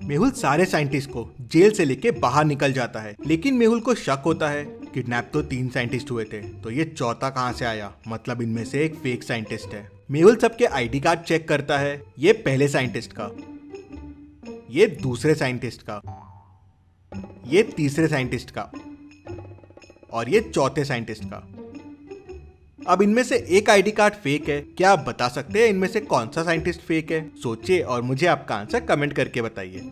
मेहुल सारे साइंटिस्ट को जेल से लेके बाहर निकल जाता है, लेकिन मेहुल को शक होता है किडनैप तो 3 साइंटिस्ट हुए थे, तो ये चौथा कहाँ से आया, मतलब इनमें से एक फेक साइंटिस्ट है। मेहुल सबके आईडी कार्ड चेक करता है, ये पहले साइंटिस्ट का, ये दूसरे साइंटिस्ट का, ये तीसरे साइंटिस्ट का और ये चौथे साइंटिस्ट का। अब इनमें से एक आईडी कार्ड फेक है। क्या आप बता सकते हैं इनमें से कौन सा साइंटिस्ट फेक है? सोचिए और मुझे आपका आंसर कमेंट करके बताइए।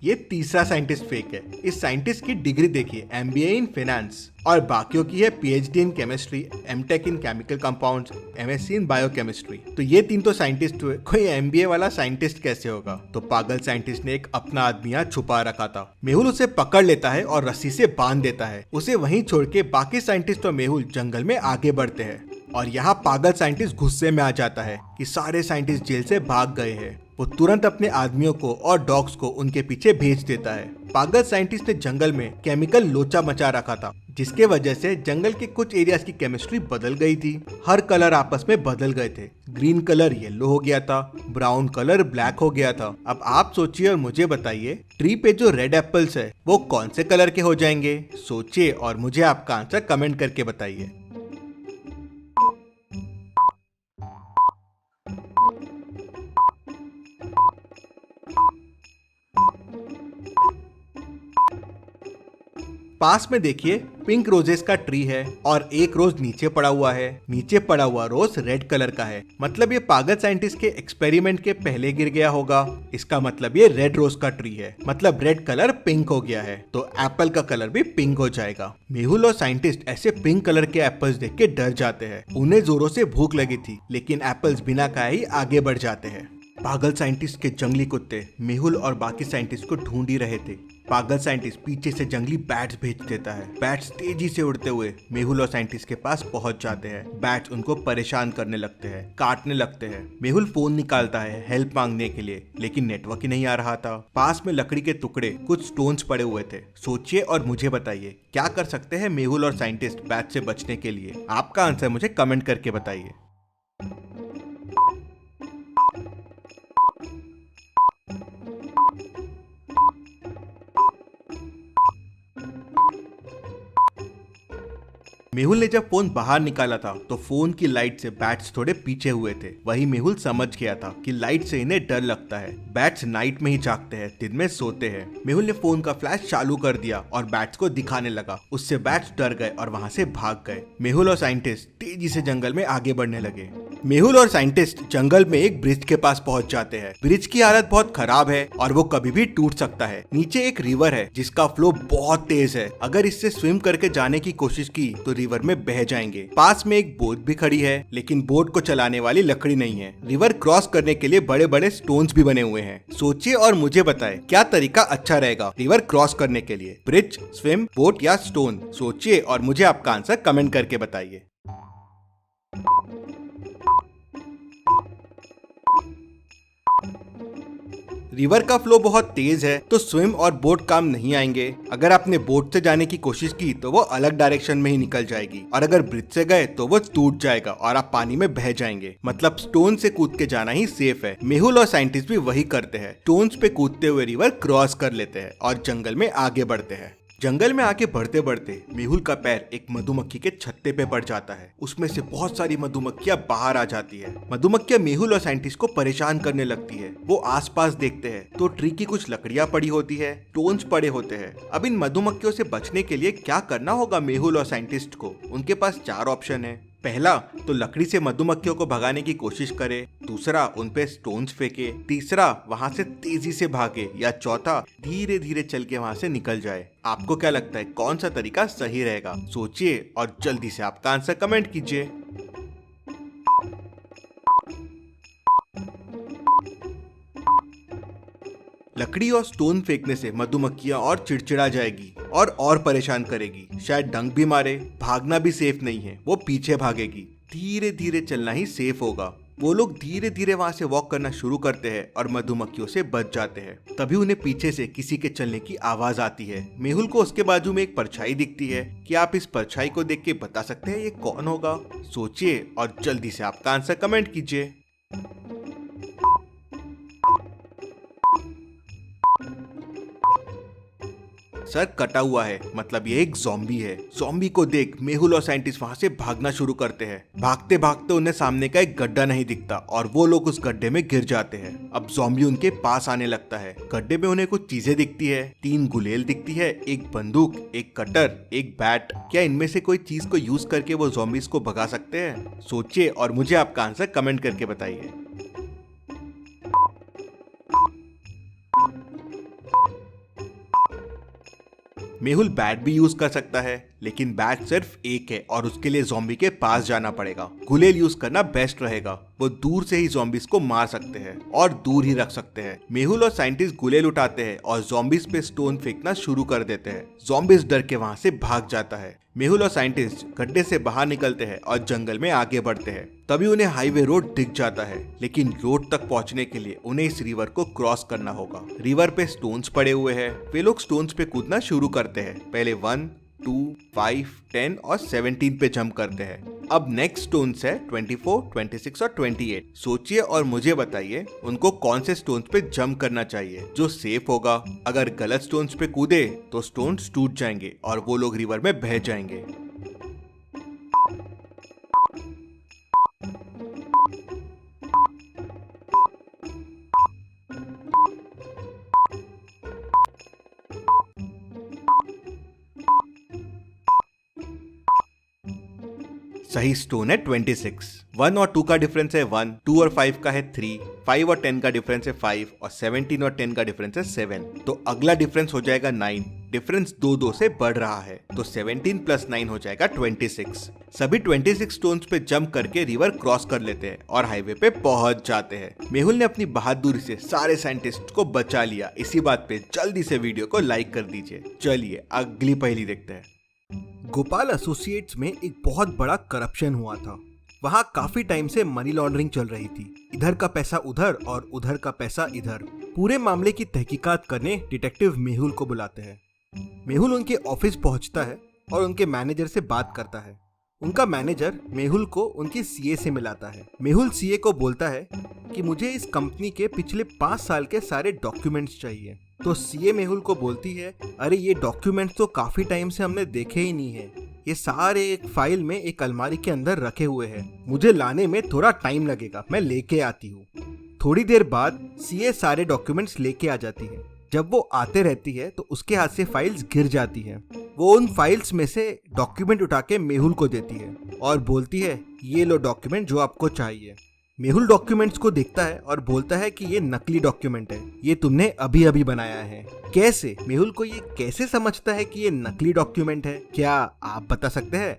ये तीसरा साइंटिस्ट फेक है। इस साइंटिस्ट की डिग्री देखिए, MBA इन फाइनेंस, और बाकियों की है PhD in chemistry, MTech in chemical compounds, MSc in biochemistry. तो ये 3 तो साइंटिस्ट हुए, कोई MBA वाला साइंटिस्ट कैसे होगा? तो पागल साइंटिस्ट ने एक अपना आदमी यहाँ छुपा रखा था। मेहुल उसे पकड़ लेता है और रस्सी से बांध देता है। उसे वहीं छोड़ के बाकी साइंटिस्ट और मेहुल जंगल में आगे बढ़ते हैं और यहाँ पागल साइंटिस्ट गुस्से में आ जाता है कि सारे साइंटिस्ट जेल से भाग गए हैं। वो तुरंत अपने आदमियों को और डॉग्स को उनके पीछे भेज देता है। पागल साइंटिस्ट ने जंगल में केमिकल लोचा मचा रखा था, जिसके वजह से जंगल के कुछ एरियाज की केमिस्ट्री बदल गई थी। हर कलर आपस में बदल गए थे। ग्रीन कलर येलो हो गया था, ब्राउन कलर ब्लैक हो गया था। अब आप सोचिए और मुझे बताइए, ट्री पे जो रेड एप्पल्स है वो कौन से कलर के हो जाएंगे? सोचिए और मुझे आपका आंसर कमेंट करके बताइए। पास में देखिए, पिंक रोजेस का ट्री है और एक रोज नीचे पड़ा हुआ है। नीचे पड़ा हुआ रोज रेड कलर का है, मतलब ये पागल साइंटिस्ट के एक्सपेरिमेंट के पहले गिर गया होगा। इसका मतलब ये रेड रोज का ट्री है, मतलब रेड कलर पिंक हो गया है, तो एप्पल का कलर भी पिंक हो जाएगा। मेहुल और साइंटिस्ट ऐसे पिंक कलर के एप्पल्स देख के डर जाते हैं। उन्हें जोरों से भूख लगी थी, लेकिन एप्पल्स बिना खाए ही आगे बढ़ जाते हैं। पागल साइंटिस्ट के जंगली कुत्ते मेहुल और बाकी साइंटिस्ट को ढूंढ ही रहे थे। पागल साइंटिस्ट पीछे से जंगली बैट्स भेज देता है। बैट्स तेजी से उड़ते हुए मेहुल और साइंटिस्ट के पास पहुंच जाते हैं। बैट्स उनको परेशान करने लगते हैं, काटने लगते हैं। मेहुल फोन निकालता है हेल्प मांगने के लिए, लेकिन नेटवर्क ही नहीं आ रहा था। पास में लकड़ी के टुकड़े, कुछ स्टोन्स पड़े हुए थे। सोचिए और मुझे बताइए, क्या कर सकते हैं मेहुल और साइंटिस्ट बैट से बचने के लिए? आपका आंसर मुझे कमेंट करके बताइए। मेहुल ने जब फोन बाहर निकाला था तो फोन की लाइट से बैट्स थोड़े पीछे हुए थे। वही मेहुल समझ गया था कि लाइट से इन्हें डर लगता है। बैट्स नाइट में ही जागते हैं, दिन में सोते हैं। मेहुल ने फोन का फ्लैश चालू कर दिया और बैट्स को दिखाने लगा। उससे बैट्स डर गए और वहाँ से भाग गए। मेहुल और साइंटिस्ट तेजी से जंगल में आगे बढ़ने लगे। मेहुल और साइंटिस्ट जंगल में एक ब्रिज के पास पहुंच जाते हैं। ब्रिज की हालत बहुत खराब है और वो कभी भी टूट सकता है। नीचे एक रिवर है जिसका फ्लो बहुत तेज है। अगर इससे स्विम करके जाने की कोशिश की तो रिवर में बह जाएंगे। पास में एक बोट भी खड़ी है, लेकिन बोट को चलाने वाली लकड़ी नहीं है। रिवर क्रॉस करने के लिए बड़े बड़े स्टोन्स भी बने हुए हैं। सोचिए और मुझे बताएं, क्या तरीका अच्छा रहेगा रिवर क्रॉस करने के लिए? ब्रिज, स्विम, बोट या स्टोन? सोचिए और मुझे आपका आंसर कमेंट करके बताइए। रिवर का फ्लो बहुत तेज है तो स्विम और बोट काम नहीं आएंगे। अगर आपने बोट से जाने की कोशिश की तो वो अलग डायरेक्शन में ही निकल जाएगी, और अगर ब्रिज से गए तो वो टूट जाएगा और आप पानी में बह जाएंगे। मतलब स्टोन से कूद के जाना ही सेफ है। मेहुल और साइंटिस्ट भी वही करते हैं। स्टोन्स पे कूदते हुए रिवर क्रॉस कर लेते हैं और जंगल में आगे बढ़ते हैं। जंगल में आगे बढ़ते बढ़ते मेहुल का पैर एक मधुमक्खी के छत्ते पे पड़ जाता है। उसमें से बहुत सारी मधुमक्खियां बाहर आ जाती है। मधुमक्खियां मेहुल और साइंटिस्ट को परेशान करने लगती है। वो आसपास देखते हैं तो ट्री की कुछ लकड़ियां पड़ी होती है, स्टोन्स पड़े होते हैं। अब इन मधुमक्खियों से बचने के लिए क्या करना होगा मेहुल और साइंटिस्ट को? उनके पास 4 ऑप्शन है। पहला तो लकड़ी से मधुमक्खियों को भगाने की कोशिश करे, दूसरा उन पे स्टोन्स फेंके, तीसरा वहां से तेजी से भागे, या चौथा धीरे धीरे चल के वहां से निकल जाए। आपको क्या लगता है कौन सा तरीका सही रहेगा? सोचिए और जल्दी से आपका आंसर कमेंट कीजिए। लकड़ी और स्टोन फेंकने से मधुमक्खियां और चिड़चिड़ा जाएगी और परेशान करेगी। शायद डंक भी मारे। भागना भी सेफ नहीं है, वो पीछे भागेगी। धीरे धीरे चलना ही सेफ होगा। वो लोग धीरे धीरे वहाँ से वॉक करना शुरू करते हैं और मधुमक्खियों से बच जाते हैं। तभी उन्हें पीछे से किसी के चलने की आवाज आती है। मेहुल को उसके बाजू में एक परछाई दिखती है। क्या आप इस परछाई को देख के बता सकते हैं ये कौन होगा? सोचिए और जल्दी से आपका आंसर कमेंट कीजिए। सर कटा हुआ है, मतलब ये एक ज़ॉम्बी है। ज़ॉम्बी को देख मेहुल और साइंटिस्ट वहाँ से भागना शुरू करते हैं। भागते भागते उन्हें सामने का एक गड्ढा नहीं दिखता और वो लोग उस गड्ढे में गिर जाते हैं। अब ज़ॉम्बी उनके पास आने लगता है। गड्ढे में उन्हें कुछ चीजें दिखती है। 3 गुलेल दिखती है, एक बंदूक, एक कटर, एक बैट। क्या इनमें से कोई चीज को यूज करके वो ज़ॉम्बीज को भगा सकते हैं? सोचिए और मुझे आपका आंसर कमेंट करके बताइए। मेहुल बैट भी यूज कर सकता है, लेकिन बैट सिर्फ एक है और उसके लिए ज़ॉम्बी के पास जाना पड़ेगा। गुलेल यूज करना बेस्ट रहेगा। वो दूर से ही ज़ॉम्बीज को मार सकते हैं और दूर ही रख सकते हैं। मेहुल और साइंटिस्ट गुलेल उठाते हैं और ज़ॉम्बीज पे स्टोन फेंकना शुरू कर देते हैं। ज़ॉम्बीज डर के वहाँ से भाग जाता है। मेहुल और साइंटिस्ट गड्ढे से बाहर निकलते हैं और जंगल में आगे बढ़ते हैं। तभी उन्हें हाईवे रोड दिख जाता है, लेकिन रोड तक पहुंचने के लिए उन्हें इस रिवर को क्रॉस करना होगा। रिवर पे स्टोन्स पड़े हुए हैं। वे लोग स्टोन्स पे कूदना शुरू करते हैं। पहले 1, 2, 5, 10 और 17 पे जंप करते हैं। अब नेक्स्ट स्टोन्स है 24, 26 और 28। सोचिए और मुझे बताइए उनको कौन से स्टोन्स पे जंप करना चाहिए जो सेफ होगा। अगर गलत स्टोन्स पे कूदे तो स्टोन्स टूट जाएंगे और वो लोग रिवर में बह जाएंगे। सही स्टोन है 26। 1 और 2 का डिफरेंस है 1, 2 और 5 का है 3, 5 और 10 का डिफरेंस है 5 और 17 और 10 का डिफरेंस है 7। तो अगला डिफरेंस हो जाएगा 9। डिफरेंस 2 से बढ़ रहा है, तो 17 प्लस 9 हो जाएगा 26। सभी 26 स्टोन्स पे जंप करके रिवर क्रॉस कर लेते हैं और हाईवे पे पहुंच जाते हैं। मेहुल ने अपनी बहादुरी से सारे साइंटिस्ट को बचा लिया। इसी बात पे जल्दी से वीडियो को लाइक कर दीजिए। चलिए अगली पहेली देखते हैं। गोपाल एसोसिएट्स में एक बहुत बड़ा करप्शन हुआ था। वहाँ काफी टाइम से मनी लॉन्ड्रिंग चल रही थी। इधर का पैसा उधर और उधर का पैसा इधर। पूरे मामले की तहकीकात करने डिटेक्टिव मेहुल को बुलाते हैं। मेहुल उनके ऑफिस पहुंचता है और उनके मैनेजर से बात करता है। उनका मैनेजर मेहुल को उनकी सीए से मिलाता है। मेहुल सीए को बोलता है कि मुझे इस कंपनी के पिछले 5 साल के सारे डॉक्यूमेंट्स चाहिए। तो सीए मेहुल को बोलती है, अरे ये डॉक्यूमेंट्स तो काफी टाइम से हमने देखे ही नहीं है। ये सारे एक फाइल में एक अलमारी के अंदर रखे हुए हैं। मुझे लाने में थोड़ा टाइम लगेगा, मैं लेके आती हूँ। थोड़ी देर बाद सीए सारे डॉक्यूमेंट्स लेके आ जाती है। जब वो आते रहती है तो उसके हाथ से फाइल्स गिर जाती है। वो उन फाइल्स में से डॉक्यूमेंट उठा के मेहुल को देती है और बोलती है, ये लो डॉक्यूमेंट जो आपको चाहिए। मेहुल डॉक्यूमेंट्स को देखता है और बोलता है कि ये नकली डॉक्यूमेंट है, ये तुमने अभी अभी बनाया है। कैसे? मेहुल को ये कैसे समझता है कि ये नकली डॉक्यूमेंट है? क्या आप बता सकते हैं?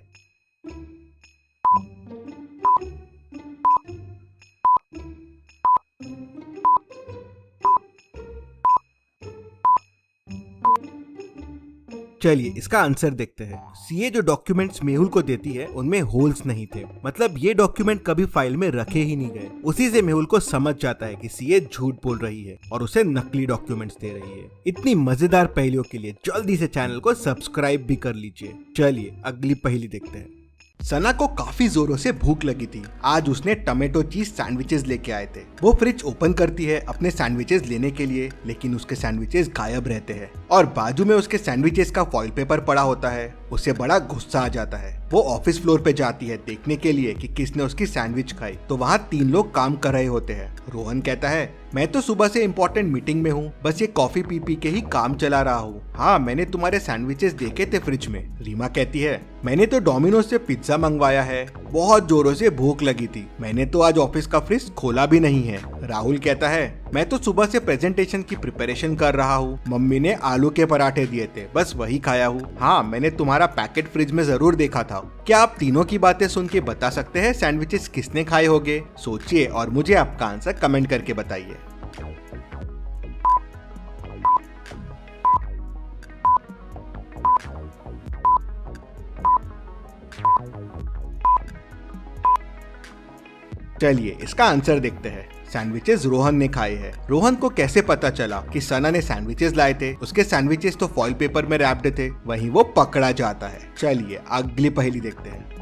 चलिए इसका आंसर देखते हैं। सीए जो डॉक्यूमेंट्स मेहुल को देती है उनमें होल्स नहीं थे, मतलब ये डॉक्यूमेंट कभी फाइल में रखे ही नहीं गए। उसी से मेहुल को समझ जाता है कि सीए झूठ बोल रही है और उसे नकली डॉक्यूमेंट्स दे रही है। इतनी मजेदार पहेलियों के लिए जल्दी से चैनल को सब्सक्राइब भी कर लीजिए। चलिए अगली पहेली देखते हैं। सना को काफी जोरों से भूख लगी थी। आज उसने टमेटो चीज सैंडविचेस लेके आए थे। वो फ्रिज ओपन करती है अपने सैंडविचेस लेने के लिए, लेकिन उसके सैंडविचेस गायब रहते हैं और बाजू में उसके सैंडविचेस का फॉइल पेपर पड़ा होता है। उसे बड़ा गुस्सा आ जाता है। वो ऑफिस फ्लोर पे जाती है देखने के लिए कि किसने उसकी सैंडविच खाई। तो वहाँ 3 लोग काम कर रहे होते हैं। रोहन कहता है, मैं तो सुबह से इम्पोर्टेंट मीटिंग में हूँ, बस ये कॉफी पी पी के ही काम चला रहा हूँ। हाँ, मैंने तुम्हारे सैंडविचेस देखे थे फ्रिज में। रीमा कहती है, मैंने तो डोमिनोज से पिज्जा मंगवाया है, बहुत जोरों से भूख लगी थी। मैंने तो आज ऑफिस का फ्रिज खोला भी नहीं है। राहुल कहता है, मैं तो सुबह से प्रेजेंटेशन की प्रिपरेशन कर रहा हूँ। मम्मी ने आलू के पराठे दिए थे, बस वही खाया हूँ। हाँ, मैंने तुम्हारा पैकेट फ्रिज में जरूर देखा था। क्या आप तीनों की बातें सुन के बता सकते हैं सैंडविचेस किसने खाए होंगे? सोचिए और मुझे आपका आंसर कमेंट करके बताइए। चलिए इसका आंसर देखते हैं। सैंडविचेस रोहन ने खाए हैं। रोहन को कैसे पता चला कि सना ने सैंडविचेस लाए थे? उसके सैंडविचेस तो फॉइल पेपर में रैप्ड थे। वहीं वो पकड़ा जाता है। चलिए अगली पहेली देखते हैं।